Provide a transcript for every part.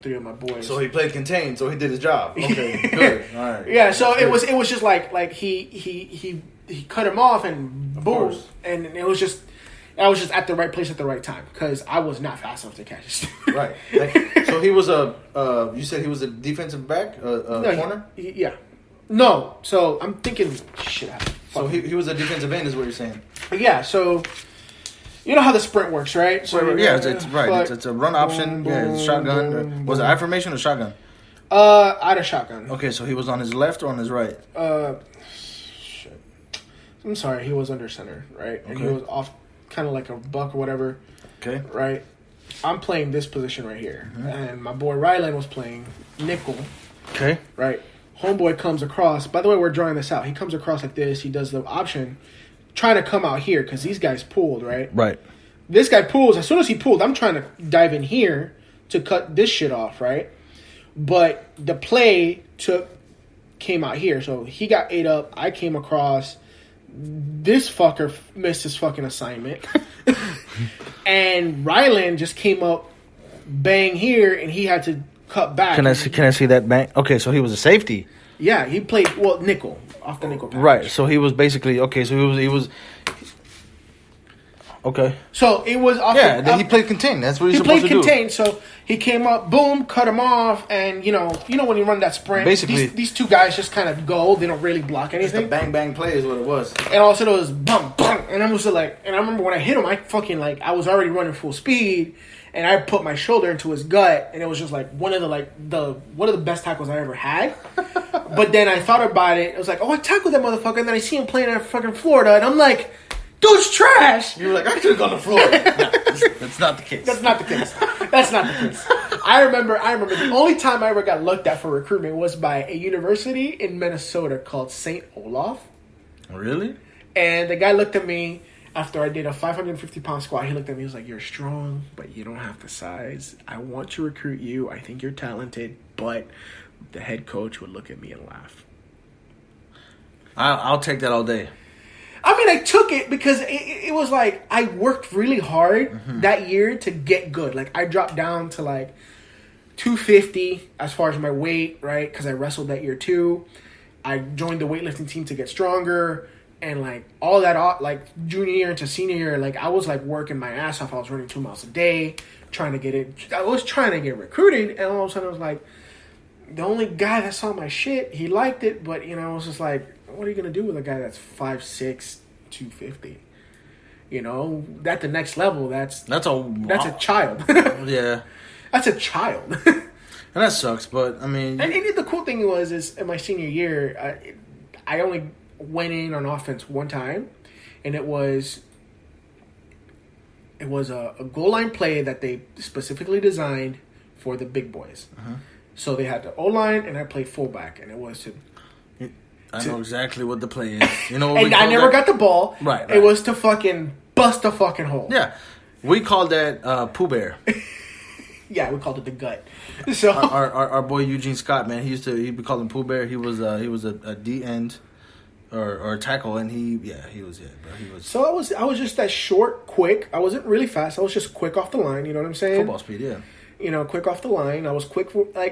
three of my boys. So he played contained, so he did his job. Okay, good. All right. Yeah, so it was just like he cut him off and boom, and it was just I was just at the right place at the right time because I was not fast enough to catch it. Right. So he was you said he was a defensive back, corner. Yeah. No. So I'm thinking shit. So he was a defensive end, is what you're saying. Yeah. So. You know how the sprint works, right? So yeah, it's right. It's a run option. Boom, yeah, it's shotgun. boom, was it I formation or shotgun? I had a shotgun. Okay, so he was on his left or on his right? Shit. I'm sorry, he was under center, right? And he was off, kind of like a buck or whatever. Okay. Right. I'm playing this position right here, and my boy Rylan was playing nickel. Okay. Right. Homeboy comes across. By the way, we're drawing this out. He comes across like this. He does the option. Trying to come out here because these guys pulled, right? Right. This guy pulls. As soon as he pulled, I'm trying to dive in here to cut this shit off, right? But the play came out here. So he got ate up. I came across. This fucker missed his fucking assignment. And Rylan just came up, bang here, and he had to cut back. Can I see that bang? Okay, so he was a safety. Yeah, he played, nickel. Off the nickel package. Right, so he was basically so he was okay. So it was off. Yeah, he played contained. That's what he's supposed to do. He played contained, so he came up, boom, cut him off, and you know when you run that sprint, basically these two guys just kind of go. They don't really block anything. Just a bang bang play is what it was. And all of a sudden it was bum bum, and I was like, and I remember when I hit him, I fucking I was already running full speed. And I put my shoulder into his gut, and it was just one of the best tackles I ever had. But then I thought about it. It was like, oh, I tackled that motherfucker, and then I see him playing at fucking Florida, and I'm like, dude's trash. You were like, I should have gone to Florida. No, that's not the case. That's not the case. That's not the case. I remember the only time I ever got looked at for recruitment was by a university in Minnesota called St. Olaf. Really? And the guy looked at me. After I did a 550-pound squat, he looked at me. He was like, "You're strong, but you don't have the size. I want to recruit you. I think you're talented, but the head coach would look at me and laugh." I'll take that all day. I mean, I took it because it was like I worked really hard that year to get good. Like I dropped down to 250 as far as my weight, right? Because I wrestled that year too. I joined the weightlifting team to get stronger. And all that, junior year into senior year, I was working my ass off. I was running 2 miles a day, trying to get it. I was trying to get recruited, and all of a sudden, I was like, the only guy that saw my shit, he liked it, but I was just like, what are you gonna do with a guy that's 5'6", 250? At the next level, that's a child. Yeah, that's a child. And that sucks, but I mean, and the cool thing is in my senior year, I only went in on offense one time, and it was a goal line play that they specifically designed for the big boys. So they had the O-line, and I played fullback, and it was I know exactly what the play is. You know, and I never got the ball. Right. It was to fucking bust a fucking hole. Yeah, we called that Pooh Bear. Yeah, we called it the gut. So our boy Eugene Scott, man, he'd be calling Pooh Bear. He was a D end. Or tackle, and he was bro. He was. So I was just that short, quick. I wasn't really fast. I was just quick off the line. You know what I'm saying? Football speed, yeah. Quick off the line. I was quick.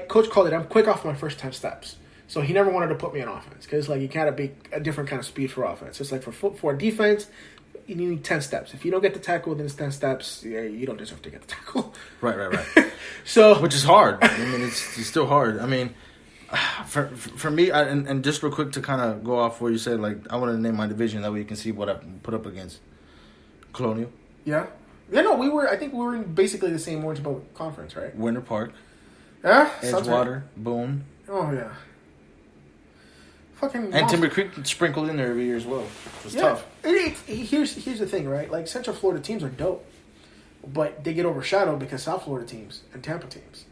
Coach called it. I'm quick off my first 10 steps. So he never wanted to put me on offense because you gotta be a different kind of speed for offense. It's for defense, you need 10 steps. If you don't get the tackle within 10 steps, you don't deserve to get the tackle. Right. So which is hard. I mean, it's still hard. I mean. For me, and just real quick to kind of go off where you said, I want to name my division, that way you can see what I put up against. Colonial. Yeah. Yeah, no, I think we were in basically the same Orange Bowl conference, right? Winter Park. Yeah? Edgewater. Right. Boone. Oh, yeah. Fucking. And Timber Creek sprinkled in there every year as well. It was tough. Here's the thing, right? Central Florida teams are dope, but they get overshadowed because South Florida teams and Tampa teams.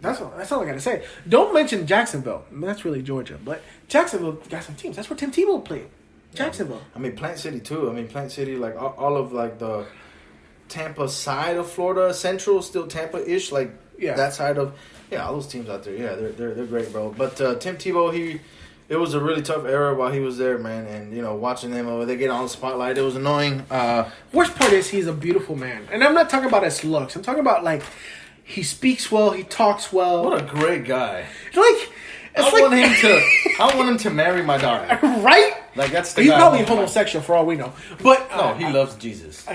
That's all I gotta say. Don't mention Jacksonville. I mean, that's really Georgia, but Jacksonville got some teams. That's where Tim Tebow played. Jacksonville. I mean, Plant City too. I mean, Plant City, all of the Tampa side of Florida, Central, still Tampa-ish, that side of all those teams out there. Yeah, they're great, bro. But Tim Tebow, it was a really tough era while he was there, man. And watching them they get on the spotlight, it was annoying. Worst part is he's a beautiful man, and I'm not talking about his looks. I'm talking about He speaks well. He talks well. What a great guy! I want him to marry my daughter. Right? Like that's the He's guy. probably homosexual for all we know. But no, he loves Jesus.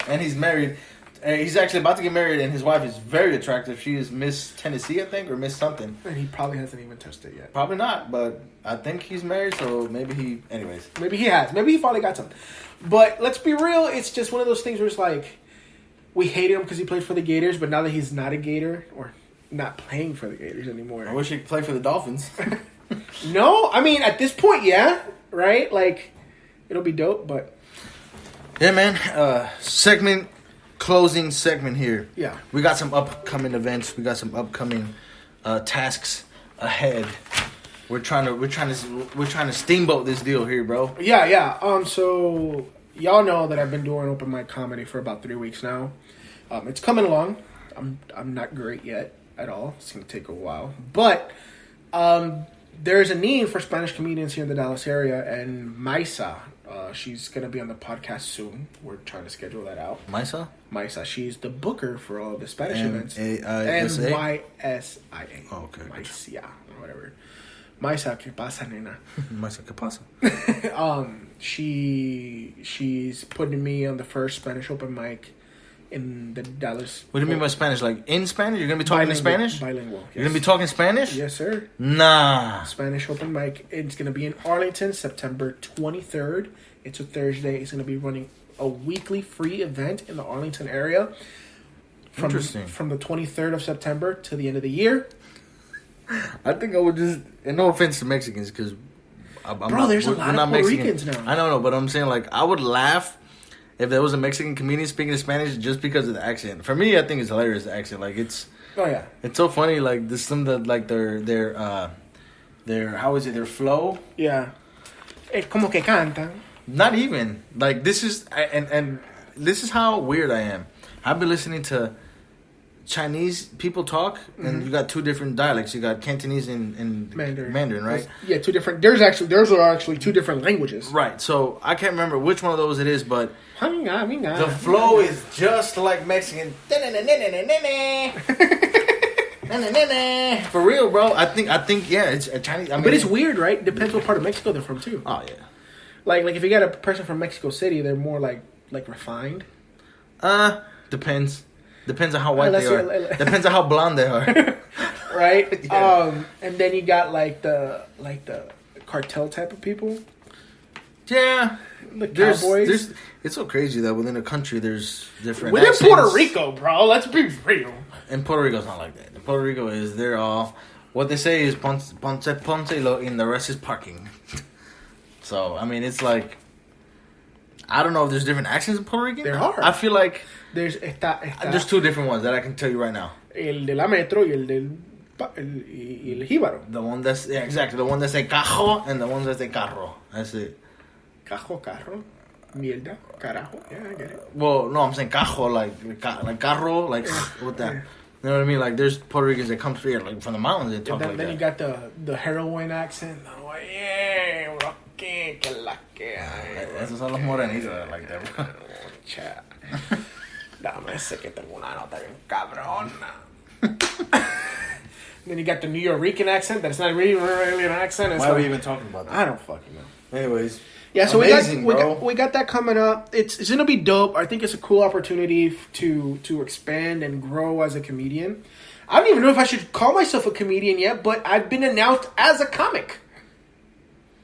And he's married. He's actually about to get married, and his wife is very attractive. She is Miss Tennessee, I think, or Miss something. And he probably hasn't even touched it yet. Probably not, but I think he's married, so maybe he... Anyways. Maybe he has. Maybe he finally got something. But let's be real, it's just one of those things where it's like, we hate him because he played for the Gators, but now that he's not a Gator, or not playing for the Gators anymore. I wish he could play for the Dolphins. No, I mean, at this point, yeah, right? Like, it'll be dope, but... Yeah, man. Closing segment here. Yeah. We got some upcoming events. We got some upcoming tasks ahead. We're trying to steamboat this deal here, bro. Yeah. So y'all know that I've been doing open mic comedy for about 3 weeks now. It's coming along. I'm not great yet at all. It's gonna take a while, but there's a need for Spanish comedians here in the Dallas area, and Maisa. She's going to be on the podcast soon. We're trying to schedule that out. Maisa. She's the booker for all the Spanish events. M-Y-S-I-A. Oh, okay. Maisa, or whatever. Maisa, ¿qué pasa, nena? Maisa, ¿qué pasa? She's putting me on the first Spanish open mic in the Dallas. What do you mean by Spanish? Like in Spanish? You're going to be talking in Spanish? Bilingual. Yes. You're going to be talking Spanish? Yes, sir. Nah. Spanish open mic. It's going to be in Arlington, September 23rd. It's a Thursday. It's going to be running a weekly free event in the Arlington area. Interesting. From the 23rd of September to the end of the year. I think I would just... And no offense to Mexicans, because... there's a lot of Puerto Ricans now. I don't know, but I'm saying, like, I would laugh if there was a Mexican comedian speaking Spanish just because of the accent. For me, I think it's hilarious, the accent. Like, it's... Oh, yeah. It's so funny, like, this some of the, like, their how is it, their flow? Yeah. Como que cantan. Not even. Like, this is... And this is how weird I am. I've been listening to Chinese people talk, and you got two different dialects. You got Cantonese and Mandarin, right? Yeah, two different... Those are actually two different languages. Right, so I can't remember which one of those it is, but the flow is just like Mexican. For real, bro. I think, yeah, it's a Chinese. I mean, but it's weird, right? Depends what part of Mexico they're from, too. Oh, yeah. Like if you got a person from Mexico City, they're more like refined. Depends. Depends on how white they are. Depends on how blonde they are. Right? Yeah. And then you got like the cartel type of people. Yeah. The cowboys. It's so crazy that within a country there's different within accents. Puerto Rico, bro. Let's be real. And Puerto Rico's not like that. Puerto Rico is, they're all... What they say is ponce lo, and the rest is parking. So, I mean, it's like... I don't know if there's different accents in Puerto Rican. There are. I feel like... There's two different ones that I can tell you right now. El de la Metro y el Jíbaro. The one that's... Yeah, exactly. The one that's a cajo and the one that's a carro. That's it. Cajo, carro. Mierda. Carajo. Yeah, I get it. Well, no, I'm saying cajo, like carro, like with that. You know what I mean? Like, there's Puerto Ricans that come here, like, from the mountains and talk like that. Then you got the heroin accent. Oh, yeah, bro. Que la que hay. Esos son los morenitos that are like that, bro. Chat. Dame ese que tengo una nota bien cabrona. Then you got the New York accent. That's not really an accent. Why are we even talking about that? I don't fucking know. Anyways. Yeah, so we got that coming up. It's gonna be dope. I think it's a cool opportunity to expand and grow as a comedian. I don't even know if I should call myself a comedian yet, but I've been announced as a comic.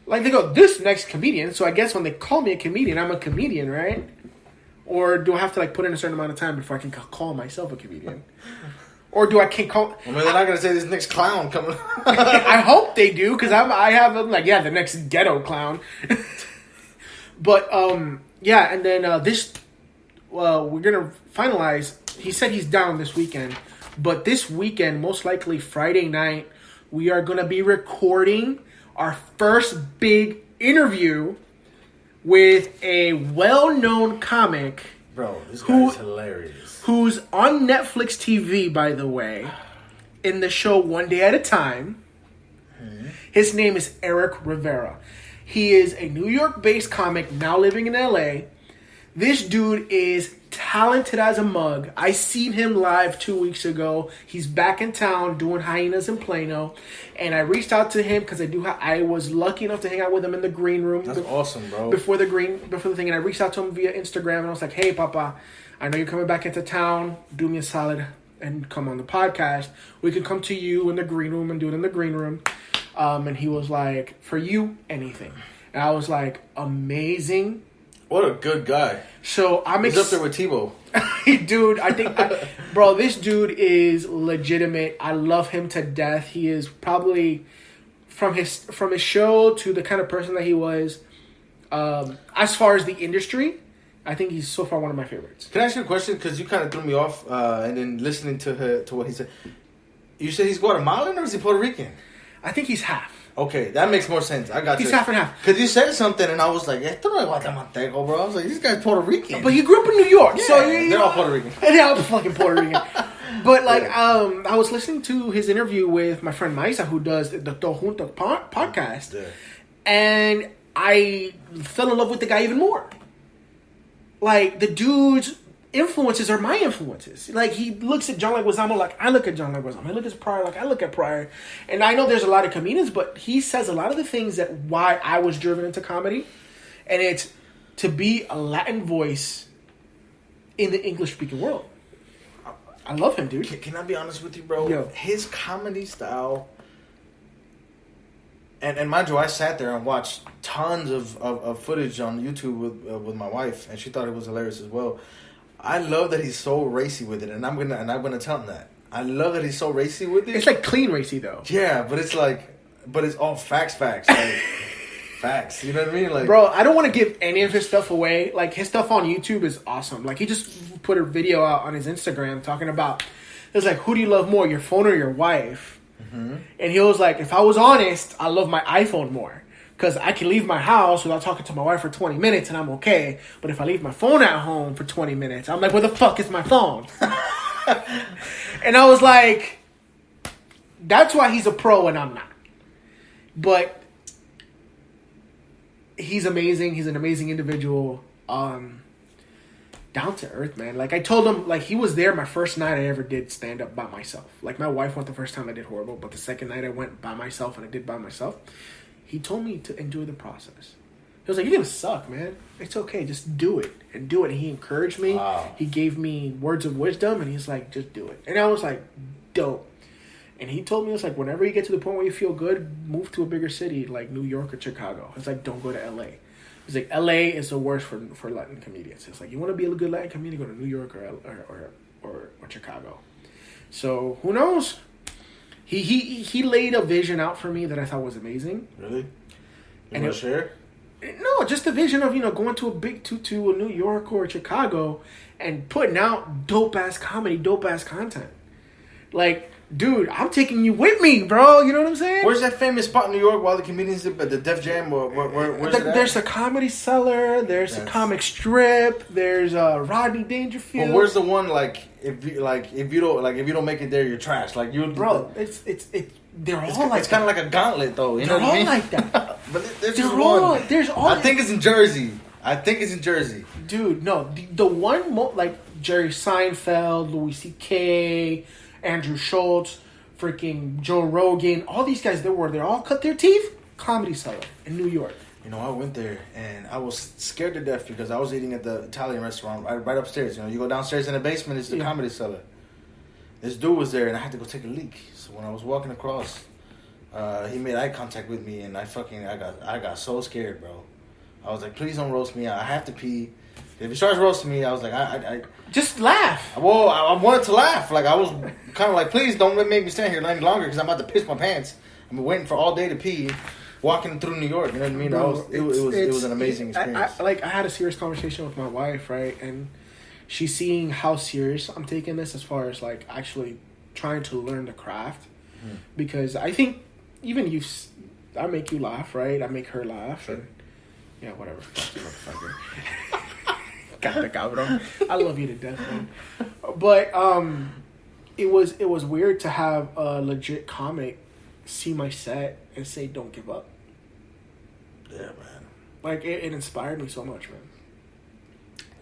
Like, they go, this next comedian, so I guess when they call me a comedian, I'm a comedian, right? Or do I have to, like, put in a certain amount of time before I can call myself a comedian? Or do I can't call... I mean, they're not going to say this next clown coming. I hope they do, because I'm like, yeah, the next ghetto clown. But, yeah, and then we're going to finalize. He said he's down this weekend. But this weekend, most likely Friday night, we are going to be recording our first big interview with a well-known comic. Bro, this guy's hilarious. Who's on Netflix TV, by the way, in the show One Day at a Time. Mm-hmm. His name is Eric Rivera. He is a New York-based comic now living in LA. This dude is talented as a mug. I seen him live 2 weeks ago. He's back in town doing Hyenas in Plano, and I reached out to him because I was lucky enough to hang out with him in the green room. That's awesome, bro. Before the thing, and I reached out to him via Instagram, and I was like, "Hey, Papa, I know you're coming back into town. Do me a solid and come on the podcast. We can come to you in the green room and do it in the green room." And he was like, "For you, anything." And I was like, "Amazing." What a good guy. So he's up there with Tebow. Dude, bro, this dude is legitimate. I love him to death. He is probably from his show to the kind of person that he was. As far as the industry, I think he's so far one of my favorites. Can I ask you a question? Because you kind of threw me off, and then listening to what he said. You said he's Guatemalan or is he Puerto Rican? I think he's half. Okay, that makes more sense. I got you. He's half and half. Because you said something, and I was like, esto no es guatemalteco, bro. I was like, this guy's Puerto Rican. But he grew up in New York. Yeah, so they're all Puerto Rican. They're all fucking Puerto Rican. But, like, I was listening to his interview with my friend Maisa, who does the Do Junto podcast. Yeah. And I fell in love with the guy even more. Like, the dude's influences are my influences. Like, he looks at John Leguizamo like I look at John Leguizamo. He looks at Pryor like I look at Pryor. And I know there's a lot of comedians, but he says a lot of the things that why I was driven into comedy. And it's to be a Latin voice in the English-speaking world. I love him, dude. Can I be honest with you, bro? Yo. His comedy style... And mind you, I sat there and watched tons of footage on YouTube with my wife, and she thought it was hilarious as well. I love that he's so racy with it, and I'm gonna tell him that. I love that he's so racy with it. It's like clean racy though. Yeah, but it's all facts. Like, facts. You know what I mean? Like, bro, I don't want to give any of his stuff away. Like, his stuff on YouTube is awesome. Like, he just put a video out on his Instagram talking about, it's like, who do you love more, your phone or your wife? Mm-hmm. And he was like, if I was honest, I love my iPhone more. Because I can leave my house without talking to my wife for 20 minutes and I'm okay. But if I leave my phone at home for 20 minutes, I'm like, where the fuck is my phone? And I was like, that's why he's a pro and I'm not. But he's amazing. He's an amazing individual. Down to earth, man. Like, I told him, like, he was there my first night I ever did stand up by myself. Like, my wife went the first time I did horrible, but the second night I went by myself and I did by myself. He told me to enjoy the process. He was like, you're going to suck, man. It's okay. Just do it. And do it. And he encouraged me. Wow. He gave me words of wisdom. And he's like, just do it. And I was like, dope. And he told me, it's like, whenever you get to the point where you feel good, move to a bigger city like New York or Chicago. It's like, don't go to L.A. He's like, L.A. is the worst for Latin comedians. It's like, you want to be a good Latin comedian, go to New York or Chicago. So, who knows? He laid a vision out for me that I thought was amazing. Really? You want to share? No, just the vision of, going to a big tutu in New York or Chicago and putting out dope-ass comedy, dope-ass content. Like, dude, I'm taking you with me, bro. You know what I'm saying? Where's that famous spot in New York while the comedians did the Def Jam? Where's it at? There's a Comedy Cellar. There's a comic strip. There's a Rodney Dangerfield. But where's the one if you don't make it there, you're trash. Like you, bro. They're all like it's kind of like a gauntlet, though. You know what I mean? They're all like that. But there's just one. There's all. I think it's in Jersey. Dude, no, the one like Jerry Seinfeld, Louis C.K., Andrew Schultz, freaking Joe Rogan, all these guys they all cut their teeth. Comedy Cellar in New York. I went there and I was scared to death because I was eating at the Italian restaurant right upstairs. You go downstairs in the basement, it's the Comedy Cellar. This dude was there and I had to go take a leak. So when I was walking across, he made eye contact with me and I got so scared, bro. I was like, please don't roast me. I have to pee. If he starts roasting me, I was like, I just laugh. Well, I wanted to laugh. Like, I was kind of like, please don't make me stand here any longer because I'm about to piss my pants. I've been waiting for all day to pee, walking through New York. You know what I mean? Bro, it was an amazing experience. I had a serious conversation with my wife, right? And she's seeing how serious I'm taking this as far as, like, actually trying to learn the craft. Mm-hmm. Because I think even I make you laugh, right? I make her laugh. Sure. And, yeah, whatever. Fuck you, motherfucker. Cabrón. I love you to death, man. But it was weird to have a legit comic see my set and say, "Don't give up." Yeah, man. Like it inspired me so much, man.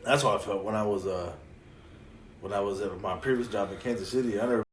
That's how I felt when I was when I was at my previous job in Kansas City, I never